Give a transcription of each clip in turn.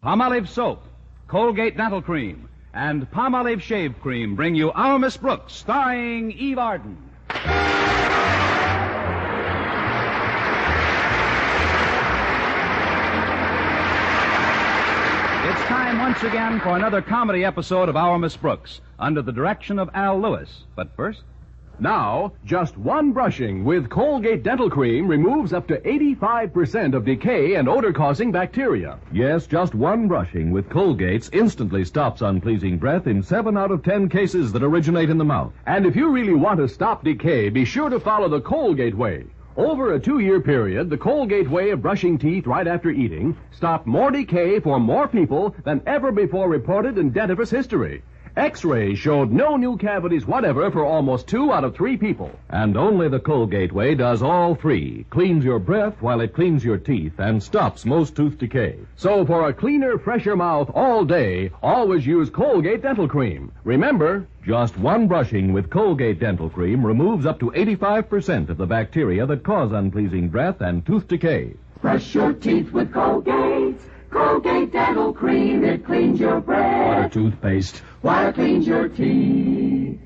Palmolive Soap, Colgate Dental Cream, and Palmolive Shave Cream bring you Our Miss Brooks, starring Eve Arden. It's time once again for another comedy episode of Our Miss Brooks, under the direction of Al Lewis. But first... Now, just one brushing with Colgate Dental Cream removes up to 85% of decay and odor-causing bacteria. Yes, just one brushing with Colgate's instantly stops unpleasing breath in 7 out of 10 cases that originate in the mouth. And if you really want to stop decay, be sure to follow the Colgate way. Over a 2-year period, the Colgate way of brushing teeth right after eating stopped more decay for more people than ever before reported in dentifrice history. X-rays showed no new cavities whatever for almost 2 out of 3 people. And only the Colgate way does all 3. Cleans your breath while it cleans your teeth and stops most tooth decay. So for a cleaner, fresher mouth all day, always use Colgate Dental Cream. Remember, just one brushing with Colgate Dental Cream removes up to 85% of the bacteria that cause unpleasing breath and tooth decay. Brush your teeth with Colgate. Colgate Dental Cream, it cleans your breath. What a toothpaste. While it cleans your teeth.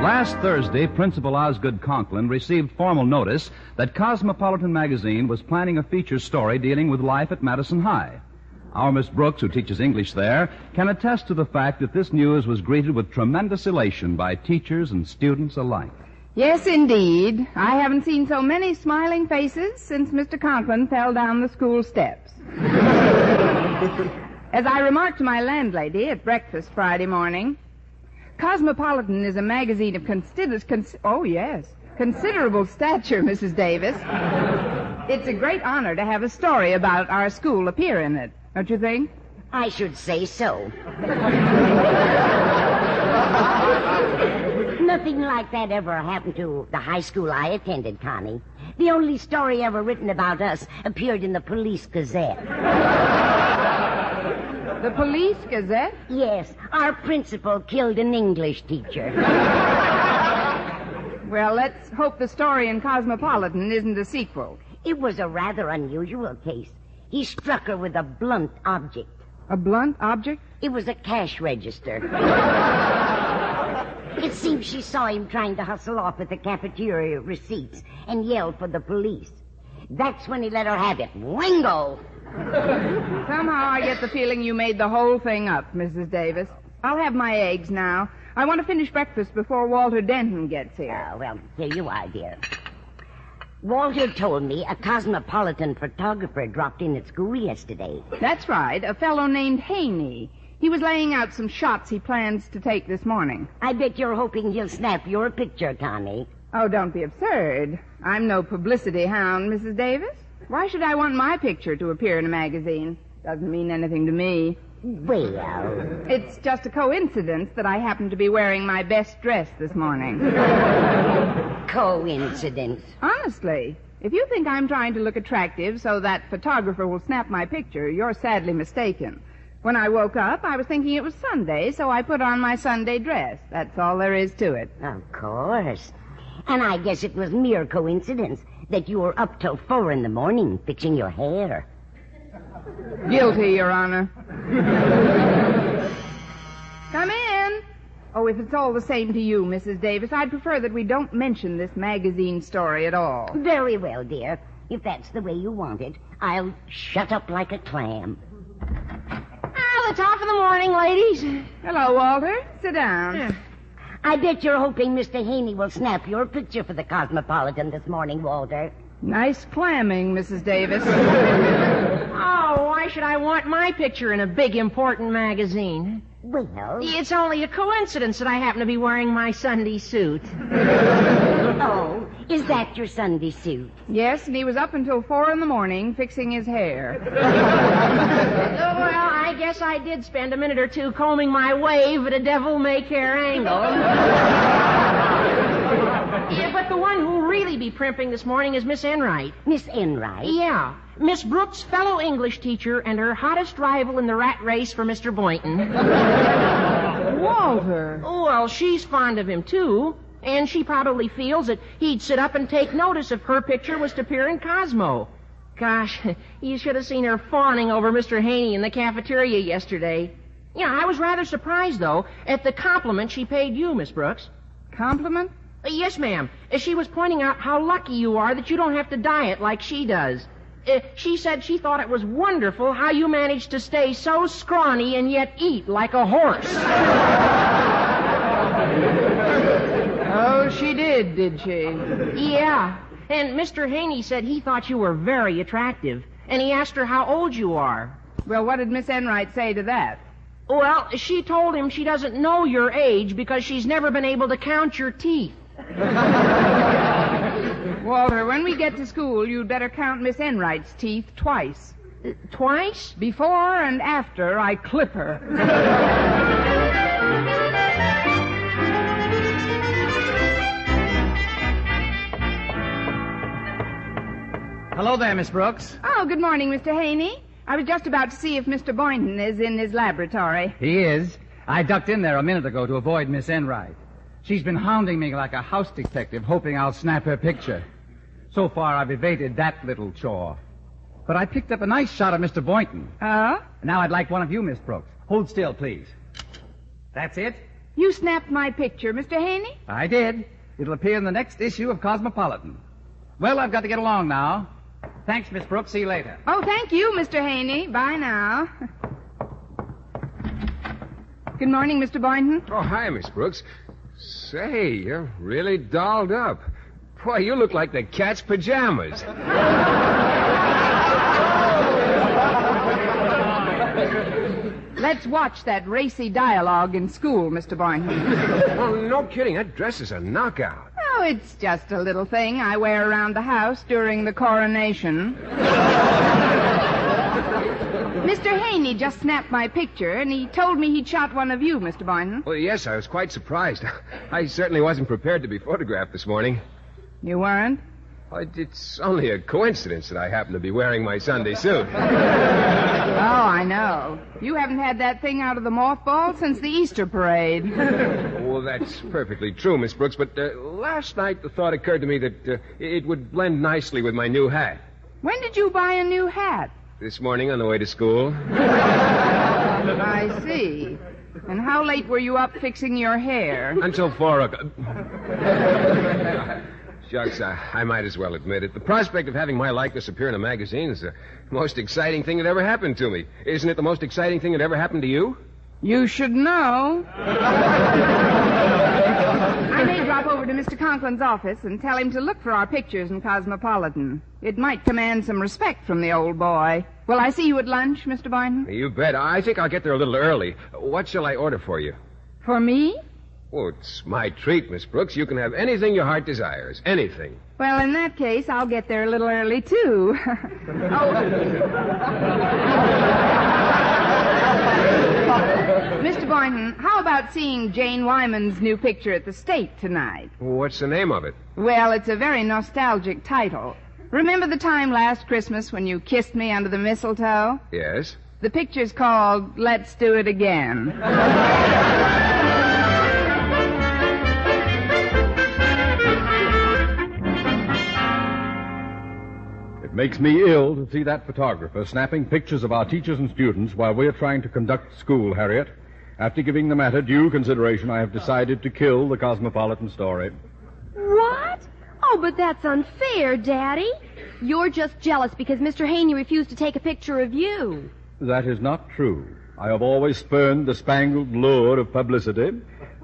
Last Thursday, Principal Osgood Conklin received formal notice that Cosmopolitan magazine was planning a feature story dealing with life at Madison High. Our Miss Brooks, who teaches English there, can attest to the fact that this news was greeted with tremendous elation by teachers and students alike. Yes, indeed. I haven't seen so many smiling faces since Mr. Conklin fell down the school steps. As I remarked to my landlady at breakfast Friday morning, Cosmopolitan is a magazine of considerable stature, Mrs. Davis. It's a great honor to have a story about our school appear in it, don't you think? I should say so. Nothing like that ever happened to the high school I attended, Connie. The only story ever written about us appeared in the Police Gazette. The Police Gazette? Yes, our principal killed an English teacher. Well, let's hope the story in Cosmopolitan isn't a sequel. It was a rather unusual case. He struck her with a blunt object. A blunt object? It was a cash register. It seems she saw him trying to hustle off with the cafeteria receipts and yelled for the police. That's when he let her have it. Wingo! Somehow I get the feeling you made the whole thing up, Mrs. Davis. I'll have my eggs now. I want to finish breakfast before Walter Denton gets here. Well, here you are, dear. Walter told me a Cosmopolitan photographer dropped in at school yesterday. That's right, a fellow named Haney. He was laying out some shots he plans to take this morning. I bet you're hoping he'll snap your picture, Connie. Oh, don't be absurd. I'm no publicity hound, Mrs. Davis. Why should I want my picture to appear in a magazine? Doesn't mean anything to me. Well... It's just a coincidence that I happen to be wearing my best dress this morning. Coincidence. Honestly, if you think I'm trying to look attractive so that photographer will snap my picture, you're sadly mistaken. When I woke up, I was thinking it was Sunday, so I put on my Sunday dress. That's all there is to it. Of course. And I guess it was mere coincidence that you were up till 4 in the morning fixing your hair. Guilty, Your Honor. Come in. Oh, if it's all the same to you, Mrs. Davis, I'd prefer that we don't mention this magazine story at all. Very well, dear. If that's the way you want it, I'll shut up like a clam. The top of the morning, ladies. Hello, Walter. Sit down. I bet you're hoping Mr. Haney will snap your picture for the Cosmopolitan this morning, Walter. Nice clamming, Mrs. Davis. Oh, why should I want my picture in a big, important magazine? Well... It's only a coincidence that I happen to be wearing my Sunday suit. Oh, is that your Sunday suit? Yes, and he was up until 4 in the morning fixing his hair. Well, I guess I did spend a minute or two combing my wave at a devil-may-care angle. Yeah, but the one who'll really be primping this morning is Miss Enright. Miss Enright? Yeah. Miss Brooks' fellow English teacher and her hottest rival in the rat race for Mr. Boynton. Walter. Oh, well, she's fond of him, too. And she probably feels that he'd sit up and take notice if her picture was to appear in Cosmo. Gosh, you should have seen her fawning over Mr. Haney in the cafeteria yesterday. Yeah, I was rather surprised, though, at the compliment she paid you, Miss Brooks. Compliment? Yes, ma'am. She was pointing out how lucky you are that you don't have to diet like she does. She said she thought it was wonderful how you managed to stay so scrawny and yet eat like a horse. Oh, she did she? Yeah. And Mr. Haney said he thought you were very attractive. And he asked her how old you are. Well, what did Miss Enright say to that? Well, she told him she doesn't know your age because she's never been able to count your teeth. Walter, when we get to school, you'd better count Miss Enright's teeth twice. Twice? Before and after I clip her. Hello there, Miss Brooks. Oh, good morning, Mr. Haney. I was just about to see if Mr. Boynton is in his laboratory. He is. I ducked in there a minute ago to avoid Miss Enright. She's been hounding me like a house detective, hoping I'll snap her picture. So far, I've evaded that little chore. But I picked up a nice shot of Mr. Boynton. Oh? Now I'd like one of you, Miss Brooks. Hold still, please. That's it? You snapped my picture, Mr. Haney? I did. It'll appear in the next issue of Cosmopolitan. Well, I've got to get along now. Thanks, Miss Brooks. See you later. Oh, thank you, Mr. Haney. Bye now. Good morning, Mr. Boynton. Oh, hi, Miss Brooks. Say, you're really dolled up. Boy, you look like the cat's pajamas. Let's watch that racy dialogue in school, Mr. Boynton. Oh, no kidding. That dress is a knockout. Oh, it's just a little thing I wear around the house during the coronation. Mr. Haney just snapped my picture, and he told me he'd shot one of you, Mr. Boynton. Well, yes, I was quite surprised. I certainly wasn't prepared to be photographed this morning. You weren't? It's only a coincidence that I happen to be wearing my Sunday suit. Oh, I know. You haven't had that thing out of the mothball since the Easter parade. Well, that's perfectly true, Miss Brooks, but last night the thought occurred to me that it would blend nicely with my new hat. When did you buy a new hat? This morning on the way to school. I see. And how late were you up fixing your hair? Until 4 o'clock. Shucks, I might as well admit it. The prospect of having my likeness appear in a magazine is the most exciting thing that ever happened to me. Isn't it the most exciting thing that ever happened to you? You should know. I may drop over to Mr. Conklin's office and tell him to look for our pictures in Cosmopolitan. It might command some respect from the old boy. Will I see you at lunch, Mr. Boynton? You bet. I think I'll get there a little early. What shall I order for you? For me? Oh, it's my treat, Miss Brooks. You can have anything your heart desires. Anything. Well, in that case, I'll get there a little early, too. Mr. Boynton, how about seeing Jane Wyman's new picture at the State tonight? What's the name of it? Well, it's a very nostalgic title. Remember the time last Christmas when you kissed me under the mistletoe? Yes. The picture's called Let's Do It Again. It makes me ill to see that photographer snapping pictures of our teachers and students while we're trying to conduct school, Harriet. After giving the matter due consideration, I have decided to kill the Cosmopolitan story. What? Oh, but that's unfair, Daddy. You're just jealous because Mr. Haney refused to take a picture of you. That is not true. I have always spurned the spangled lure of publicity.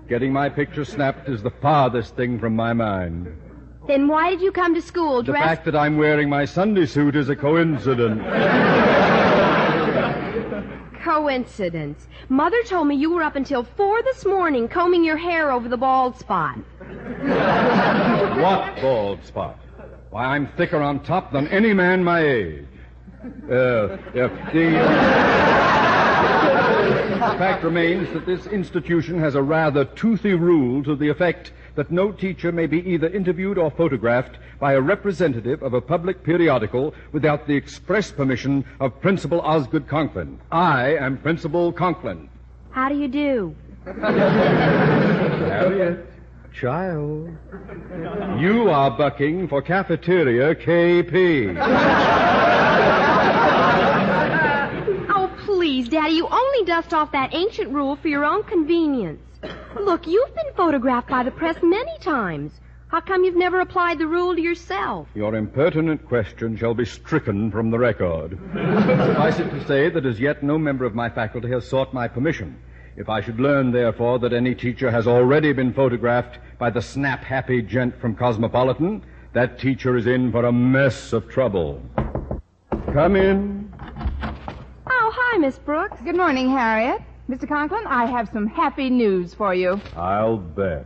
Getting my picture snapped is the farthest thing from my mind. Then why did you come to school The dressed... fact that I'm wearing my Sunday suit is a coincidence. Coincidence. Mother told me you were up until 4 this morning combing your hair over the bald spot. What bald spot? Why, I'm thicker on top than any man my age. The fact remains that this institution has a rather toothy rule to the effect that no teacher may be either interviewed or photographed by a representative of a public periodical without the express permission of Principal Osgood Conklin. I am Principal Conklin. How do you do? Harriet, Child, you are bucking for cafeteria KP. Oh, please, Daddy, you only dust off that ancient rule for your own convenience. Look, you've been photographed by the press many times. How come you've never applied the rule to yourself? Your impertinent question shall be stricken from the record. Suffice it to say that as yet no member of my faculty has sought my permission. If I should learn, therefore, that any teacher has already been photographed by the snap-happy gent from Cosmopolitan, that teacher is in for a mess of trouble. Come in. Oh, hi, Miss Brooks. Good morning, Harriet. Mr. Conklin, I have some happy news for you. I'll bet.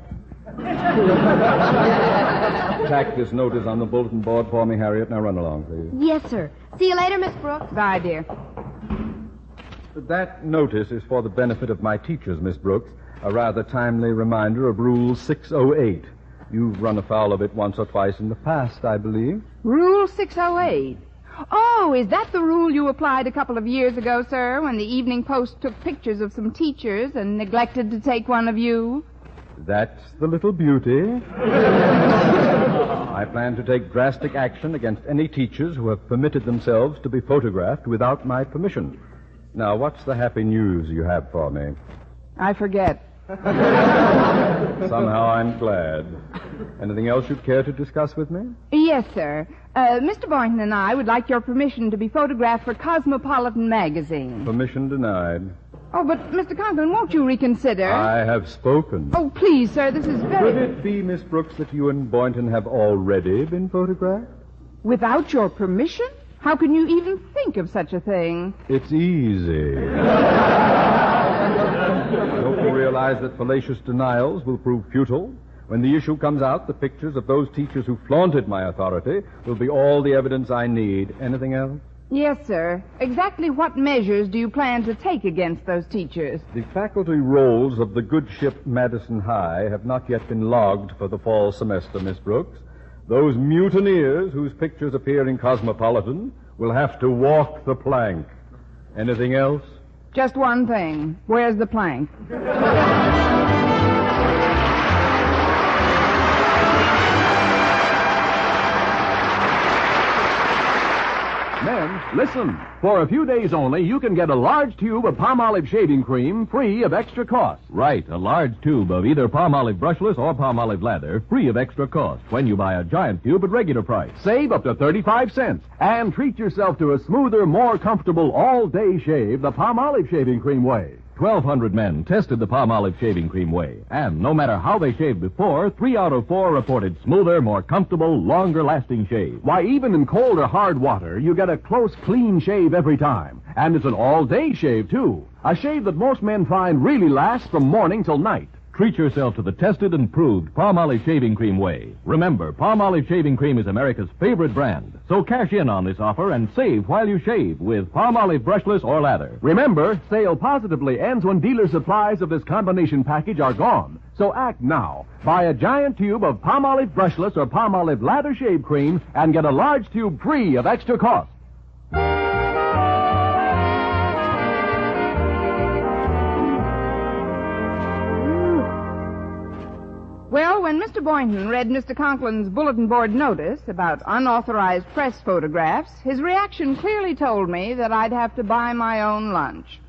Tack this notice on the bulletin board for me, Harriet. Now run along, please. Yes, sir. See you later, Miss Brooks. Bye, dear. That notice is for the benefit of my teachers, Miss Brooks. A rather timely reminder of Rule 608. You've run afoul of it once or twice in the past, I believe. Rule 608. Oh, is that the rule you applied a couple of years ago, sir, when the Evening Post took pictures of some teachers and neglected to take one of you? That's the little beauty. I plan to take drastic action against any teachers who have permitted themselves to be photographed without my permission. Now, what's the happy news you have for me? I forget. Somehow I'm glad. Anything else you'd care to discuss with me? Yes, sir. Mr. Boynton and I would like your permission to be photographed for Cosmopolitan magazine. Permission denied. Oh, but Mr. Conklin, won't you reconsider? I have spoken. Oh, please, sir, this is very... Could it be, Miss Brooks, that you and Boynton have already been photographed? Without your permission? How can you even think of such a thing? It's easy. Don't you realize that fallacious denials will prove futile? When the issue comes out, the pictures of those teachers who flaunted my authority will be all the evidence I need. Anything else? Yes, sir. Exactly what measures do you plan to take against those teachers? The faculty rolls of the good ship Madison High have not yet been logged for the fall semester, Miss Brooks. Those mutineers whose pictures appear in Cosmopolitan will have to walk the plank. Anything else? Just one thing. Where's the plank? Men, listen. For a few days only, you can get a large tube of Palmolive shaving cream free of extra cost. Right, a large tube of either Palmolive brushless or Palmolive lather free of extra cost when you buy a giant tube at regular price. Save up to 35 cents and treat yourself to a smoother, more comfortable all-day shave the Palmolive shaving cream way. 1,200 men tested the Palmolive shaving cream way, and no matter how they shaved before, 3 out of 4 reported smoother, more comfortable, longer-lasting shave. Why, even in cold or hard water, you get a close, clean shave every time. And it's an all-day shave, too. A shave that most men find really lasts from morning till night. Treat yourself to the tested and proved Palmolive shaving cream way. Remember, Palmolive shaving cream is America's favorite brand. So cash in on this offer and save while you shave with Palmolive brushless or lather. Remember, sale positively ends when dealer supplies of this combination package are gone. So act now. Buy a giant tube of Palmolive brushless or Palmolive lather shave cream and get a large tube free of extra cost. Well, when Mr. Boynton read Mr. Conklin's bulletin board notice about unauthorized press photographs, his reaction clearly told me that I'd have to buy my own lunch.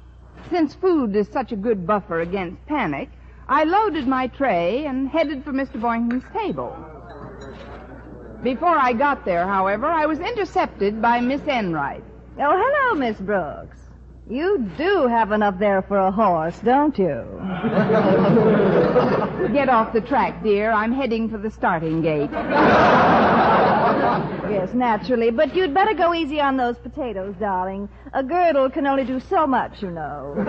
Since food is such a good buffer against panic, I loaded my tray and headed for Mr. Boynton's table. Before I got there, however, I was intercepted by Miss Enright. Oh, hello, Miss Brooks. You do have enough there for a horse, don't you? Get off the track, dear. I'm heading for the starting gate. Yes, naturally. But you'd better go easy on those potatoes, darling. A girdle can only do so much, you know. Of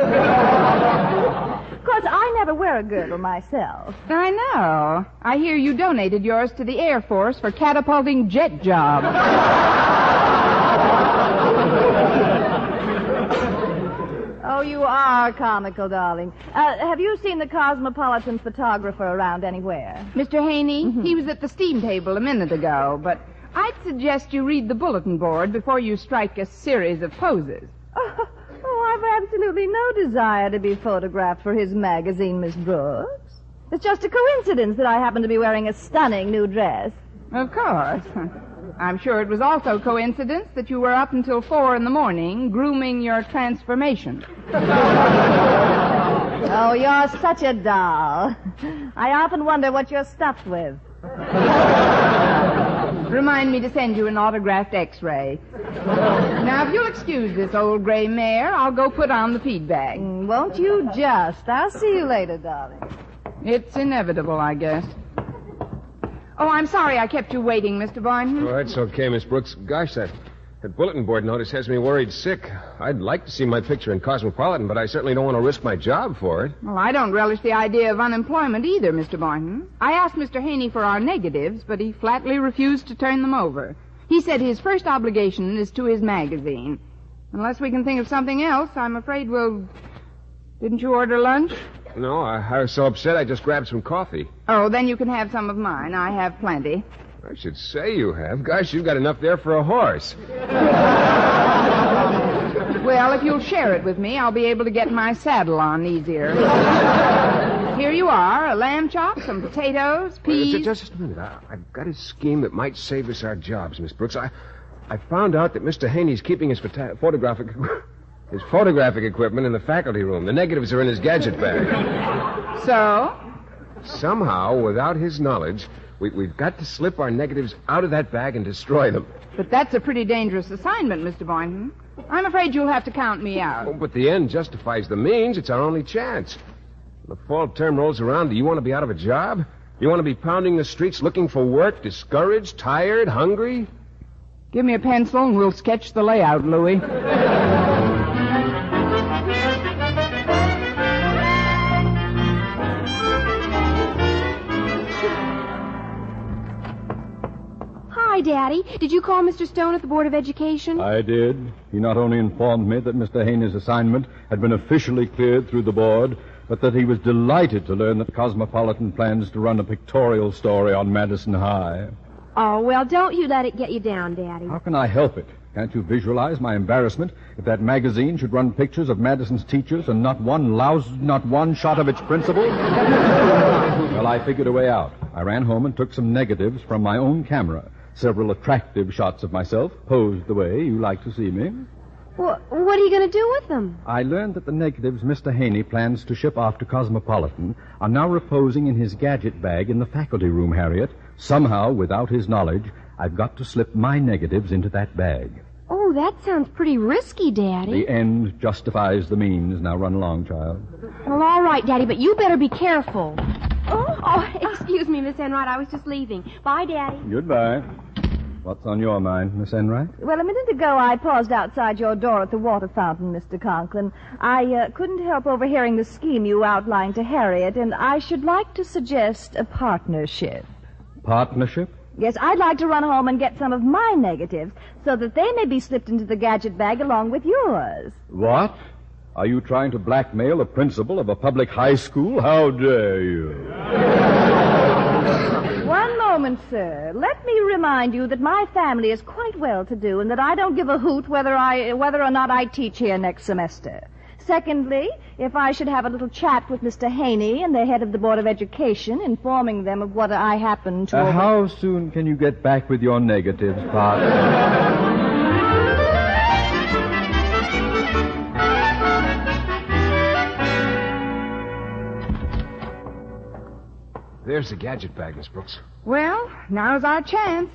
course, I never wear a girdle myself. I know. I hear you donated yours to the Air Force for catapulting jet jobs. Oh, you are comical, darling. Have you seen the Cosmopolitan photographer around anywhere? Mr. Haney, he was at the steam table a minute ago, but I'd suggest you read the bulletin board before you strike a series of poses. Oh, I've absolutely no desire to be photographed for his magazine, Miss Brooks. It's just a coincidence that I happen to be wearing a stunning new dress. Of course. I'm sure it was also coincidence that you were up until 4 a.m. grooming your transformation. Oh, you're such a doll. I often wonder what you're stuffed with. Remind me to send you an autographed X-ray. Now, if you'll excuse this old gray mare, I'll go put on the feed bag. Won't you just? I'll see you later, darling. It's inevitable, I guess. Oh, I'm sorry I kept you waiting, Mr. Boynton. Oh, that's okay, Miss Brooks. Gosh, that bulletin board notice has me worried sick. I'd like to see my picture in Cosmopolitan, but I certainly don't want to risk my job for it. Well, I don't relish the idea of unemployment either, Mr. Boynton. I asked Mr. Haney for our negatives, but he flatly refused to turn them over. He said his first obligation is to his magazine. Unless we can think of something else, I'm afraid we'll... Didn't you order lunch? No, I was so upset I just grabbed some coffee. Oh, then you can have some of mine. I have plenty. I should say you have. Gosh, you've got enough there for a horse. Well, if you'll share it with me, I'll be able to get my saddle on easier. Here you are, a lamb chop, some potatoes, peas... Just a minute. I've got a scheme that might save us our jobs, Miss Brooks. I found out that Mr. Haney's keeping his photographic equipment in the faculty room. The negatives are in his gadget bag. So? Somehow, without his knowledge, we've got to slip our negatives out of that bag and destroy them. But that's a pretty dangerous assignment, Mr. Boynton. I'm afraid you'll have to count me out. Oh, but the end justifies the means. It's our only chance. When the fall term rolls around, do you want to be out of a job? You want to be pounding the streets looking for work, discouraged, tired, hungry? Give me a pencil and we'll sketch the layout, Louie. Hi, Daddy. Did you call Mr. Stone at the Board of Education? I did. He not only informed me that Mr. Haney's assignment had been officially cleared through the board, but that he was delighted to learn that Cosmopolitan plans to run a pictorial story on Madison High. Oh, well, don't you let it get you down, Daddy. How can I help it? Can't you visualize my embarrassment if that magazine should run pictures of Madison's teachers and not one shot of its principal? Well, I figured a way out. I ran home and took some negatives from my own camera. Several attractive shots of myself, posed the way you like to see me. What are you going to do with them? I learned that the negatives Mr. Haney plans to ship off to Cosmopolitan are now reposing in his gadget bag in the faculty room, Harriet. Somehow, without his knowledge, I've got to slip my negatives into that bag. Oh, that sounds pretty risky, Daddy. The end justifies the means. Now run along, child. Well, all right, Daddy, but you better be careful. Oh, excuse me, Miss Enright. I was just leaving. Bye, Daddy. Goodbye. What's on your mind, Miss Enright? Well, a minute ago I paused outside your door at the water fountain, Mr. Conklin. I couldn't help overhearing the scheme you outlined to Harriet, and I should like to suggest a partnership. Partnership? Yes, I'd like to run home and get some of my negatives so that they may be slipped into the gadget bag along with yours. What? Are you trying to blackmail the principal of a public high school? How dare you? One moment, sir. Let me remind you that my family is quite well-to-do and that I don't give a hoot whether or not I teach here next semester. Secondly, if I should have a little chat with Mr. Haney and the head of the Board of Education, informing them of what I happen to... How soon can you get back with your negatives, partner? There's the gadget bag, Miss Brooks. Well, now's our chance.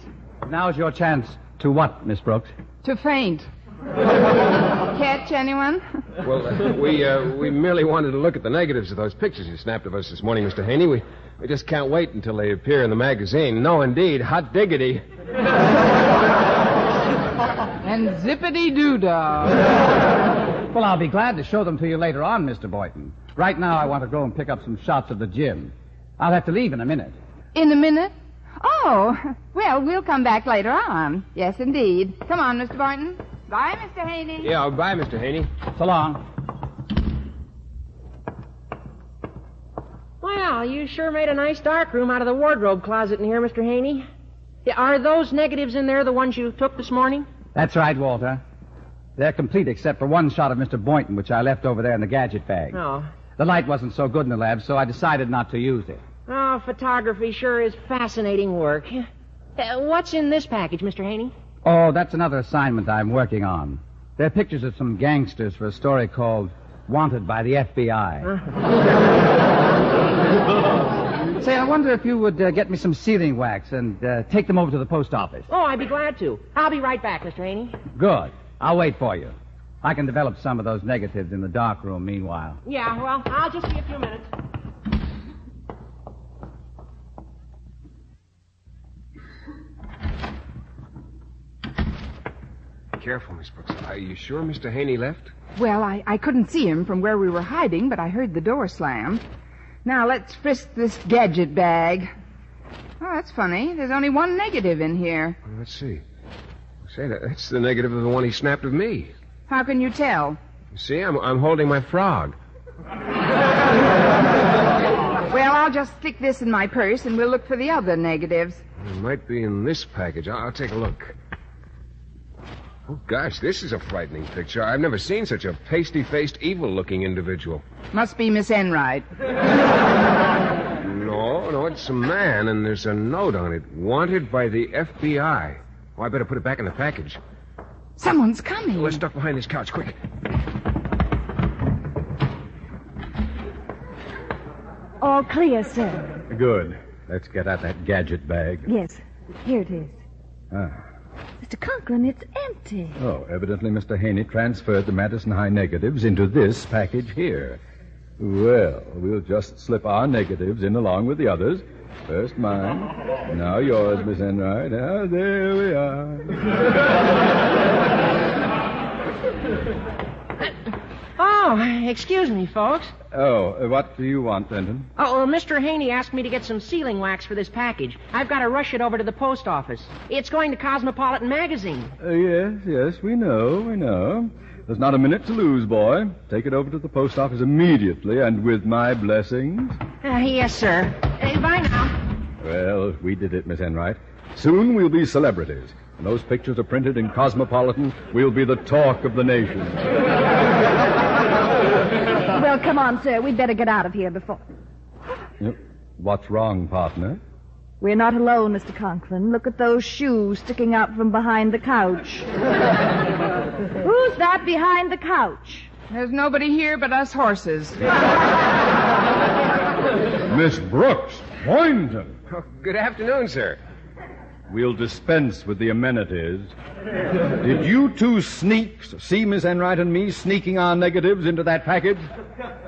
Now's your chance to what, Miss Brooks? To faint. Catch anyone? Well, we merely wanted to look at the negatives of those pictures you snapped of us this morning, Mr. Haney. We just can't wait until they appear in the magazine. No, indeed. Hot diggity. And zippity-doo-dah. Well, I'll be glad to show them to you later on, Mr. Boynton. Right now, I want to go and pick up some shots of the gym. I'll have to leave in a minute. In a minute? Oh, well, we'll come back later on. Yes, indeed. Come on, Mr. Boynton. Bye, Mr. Haney. Yeah, bye, Mr. Haney. So long. Well, you sure made a nice dark room out of the wardrobe closet in here, Mr. Haney. Are those negatives in there the ones you took this morning? That's right, Walter. They're complete except for one shot of Mr. Boynton, which I left over there in the gadget bag. Oh. The light wasn't so good in the lab, so I decided not to use it. Oh, photography sure is fascinating work. What's in this package, Mr. Haney? Oh, that's another assignment I'm working on. They're pictures of some gangsters for a story called Wanted by the FBI. Say, I wonder if you would get me some sealing wax and take them over to the post office. Oh, I'd be glad to. I'll be right back, Mr. Haney. Good. I'll wait for you. I can develop some of those negatives in the dark room meanwhile. Yeah, well, I'll just be a few minutes. Careful, Miss Brooks. Are you sure Mr. Haney left? Well, I couldn't see him from where we were hiding, but I heard the door slam. Now, let's frisk this gadget bag. Oh, that's funny. There's only one negative in here. Well, let's see. Say, that's the negative of the one he snapped of me. How can you tell? You see, I'm holding my frog. Well, I'll just stick this in my purse, and we'll look for the other negatives. It might be in this package. I'll take a look. Oh, gosh, this is a frightening picture. I've never seen such a pasty-faced, evil-looking individual. Must be Miss Enright. No, it's a man, and there's a note on it. Wanted by the FBI. Oh, I better put it back in the package. Someone's coming. Let's duck behind this couch, quick. All clear, sir. Good. Let's get at that gadget bag. Yes, here it is. Ah. Mr. Conklin, it's empty. Oh, evidently Mr. Haney transferred the Madison High negatives into this package here. Well, we'll just slip our negatives in along with the others. First mine. Now yours, Miss Enright. Ah, there we are. Oh, excuse me, folks. Oh, what do you want, Denton? Oh, Mr. Haney asked me to get some sealing wax for this package. I've got to rush it over to the post office. It's going to Cosmopolitan Magazine. Yes, we know. There's not a minute to lose, boy. Take it over to the post office immediately and with my blessings. Yes, sir. Bye now. Well, we did it, Miss Enright. Soon we'll be celebrities. When those pictures are printed in Cosmopolitan, we'll be the talk of the nation. Well, come on, sir. We'd better get out of here before... What's wrong, partner? We're not alone, Mr. Conklin. Look at those shoes sticking out from behind the couch. Who's that behind the couch? There's nobody here but us horses. Miss Brooks, Boynton. Oh, good afternoon, sir. We'll dispense with the amenities. Did you two sneaks see Miss Enright and me sneaking our negatives into that package?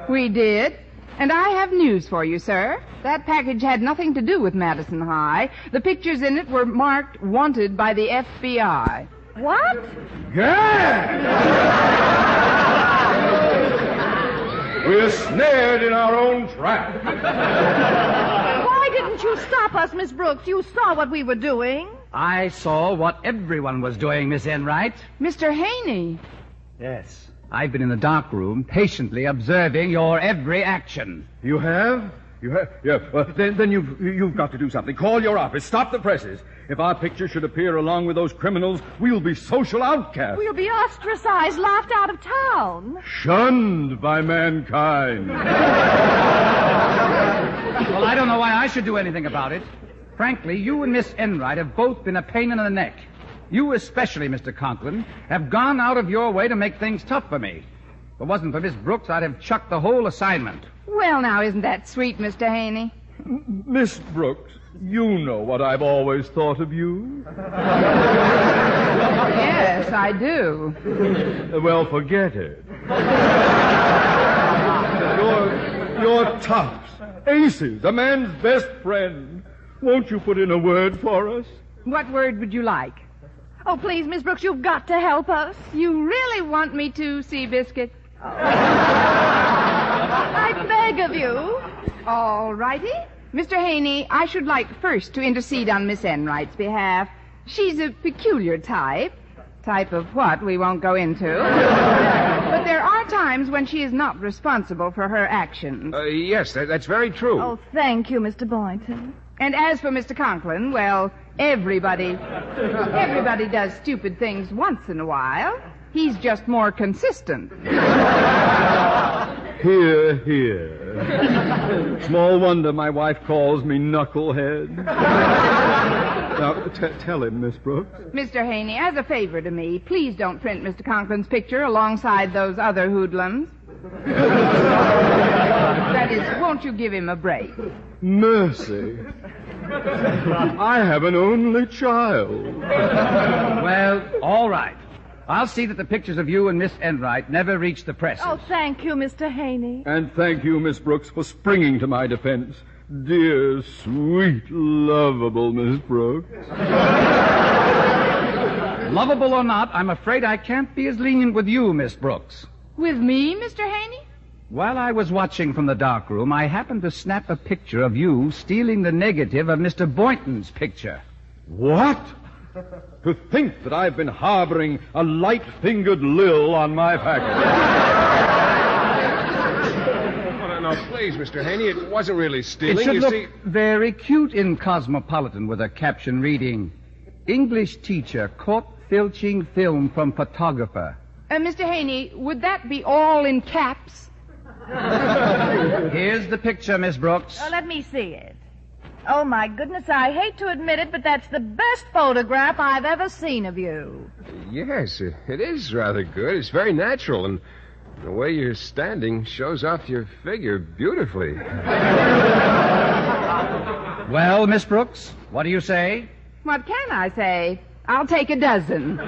We did. And I have news for you, sir. That package had nothing to do with Madison High. The pictures in it were marked wanted by the FBI. What? We're snared in our own trap. Why didn't you stop us, Miss Brooks? You saw what we were doing. I saw what everyone was doing, Miss Enright. Mr. Haney. Yes. I've been in the dark room patiently observing your every action. You have? You have? Yeah. Well, then you've got to do something. Call your office. Stop the presses. If our picture should appear along with those criminals, we'll be social outcasts. We'll be ostracized, laughed out of town. Shunned by mankind. Well, I don't know why I should do anything about it. Frankly, you and Miss Enright have both been a pain in the neck. You especially, Mr. Conklin, have gone out of your way to make things tough for me. If it wasn't for Miss Brooks, I'd have chucked the whole assignment. Well, now, isn't that sweet, Mr. Haney? Miss Brooks, you know what I've always thought of you. Yes, I do. Well, forget it. You're toughs, aces, a man's best friend. Won't you put in a word for us? What word would you like? Oh, please, Miss Brooks, you've got to help us. You really want me to, Seabiscuit? I beg of you. All righty. Mr. Haney, I should like first to intercede on Miss Enright's behalf. She's a peculiar type. Type of what we won't go into. But there are times when she is not responsible for her actions. Yes, that's very true. Oh, thank you, Mr. Boynton. And as for Mr. Conklin, well, everybody does stupid things once in a while. He's just more consistent. Hear, hear. Small wonder my wife calls me knucklehead. Now, tell him, Miss Brooks. Mr. Haney, as a favor to me, please don't print Mr. Conklin's picture alongside those other hoodlums. That is, won't you give him a break? Mercy. I have an only child. Well, all right. I'll see that the pictures of you and Miss Enright never reach the press. Oh, thank you, Mr. Haney. And thank you, Miss Brooks, for springing to my defense. Dear, sweet, lovable Miss Brooks. Lovable or not, I'm afraid I can't be as lenient with you, Miss Brooks. With me, Mr. Haney? While I was watching from the darkroom, I happened to snap a picture of you stealing the negative of Mr. Boynton's picture. What? To think that I've been harboring a light-fingered Lil on my faculty. No, please, Mr. Haney, it wasn't really stealing. It should you look see... very cute in Cosmopolitan with a caption reading, English teacher caught filching film from photographer. Mr. Haney, would that be all in caps? Here's the picture, Miss Brooks. Oh, let me see it. Oh, my goodness, I hate to admit it, but that's the best photograph I've ever seen of you. Yes, it is rather good. It's very natural, and the way you're standing shows off your figure beautifully. Well, Miss Brooks, what do you say? What can I say? I'll take a dozen.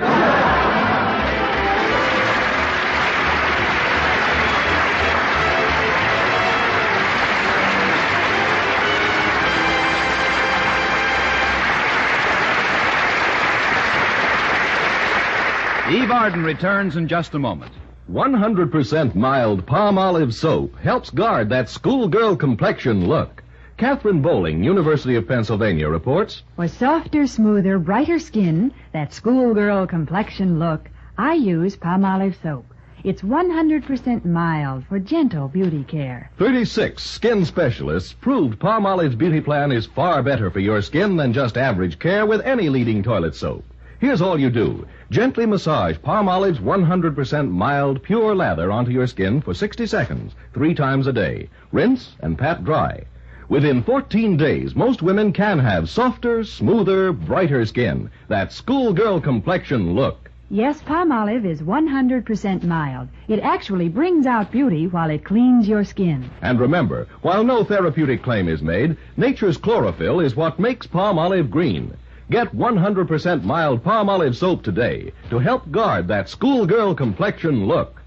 Eve Arden returns in just a moment. 100% mild palm olive soap helps guard that schoolgirl complexion look. Catherine Bowling, University of Pennsylvania, reports, For softer, smoother, brighter skin, that schoolgirl complexion look, I use palm olive soap. It's 100% mild for gentle beauty care. 36 skin specialists proved Palm Olive's beauty plan is far better for your skin than just average care with any leading toilet soap. Here's all you do. Gently massage Palm Olive's 100% mild, pure lather onto your skin for 60 seconds, 3 times a day. Rinse and pat dry. Within 14 days, most women can have softer, smoother, brighter skin. That schoolgirl complexion look. Yes, palm olive is 100% mild. It actually brings out beauty while it cleans your skin. And remember, while no therapeutic claim is made, nature's chlorophyll is what makes palm olive green. Get 100% mild palm olive soap today to help guard that schoolgirl complexion look.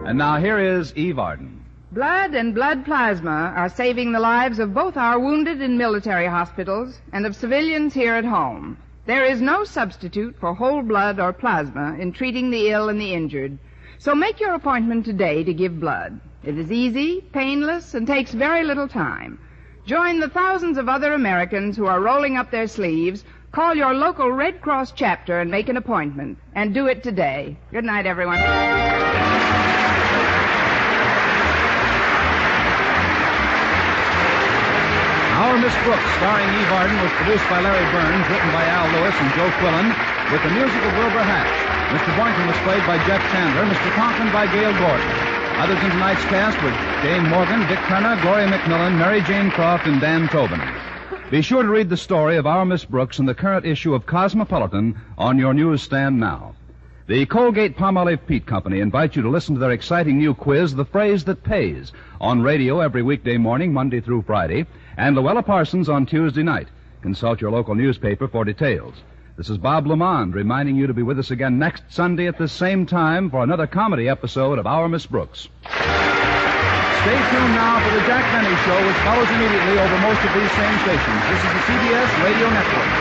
And now here is Eve Arden. Blood and blood plasma are saving the lives of both our wounded in military hospitals and of civilians here at home. There is no substitute for whole blood or plasma in treating the ill and the injured. So make your appointment today to give blood. It is easy, painless, and takes very little time. Join the thousands of other Americans who are rolling up their sleeves. Call your local Red Cross chapter and make an appointment. And do it today. Good night, everyone. Our Miss Brooks, starring Eve Arden, was produced by Larry Burns, written by Al Lewis and Joe Quillen, with the music of Wilbur Hatch. Mr. Boynton was played by Jeff Chandler, Mr. Conklin by Gail Gordon. Others in tonight's cast were Jane Morgan, Dick Turner, Gloria McMillan, Mary Jane Croft, and Dan Tobin. Be sure to read the story of Our Miss Brooks in the current issue of Cosmopolitan on your newsstand now. The Colgate-Palmolive Peet Company invites you to listen to their exciting new quiz, The Phrase That Pays, on radio every weekday morning, Monday through Friday, and Luella Parsons on Tuesday night. Consult your local newspaper for details. This is Bob Lamond reminding you to be with us again next Sunday at the same time for another comedy episode of Our Miss Brooks. Stay tuned now for the Jack Benny Show, which follows immediately over most of these same stations. This is the CBS Radio Network.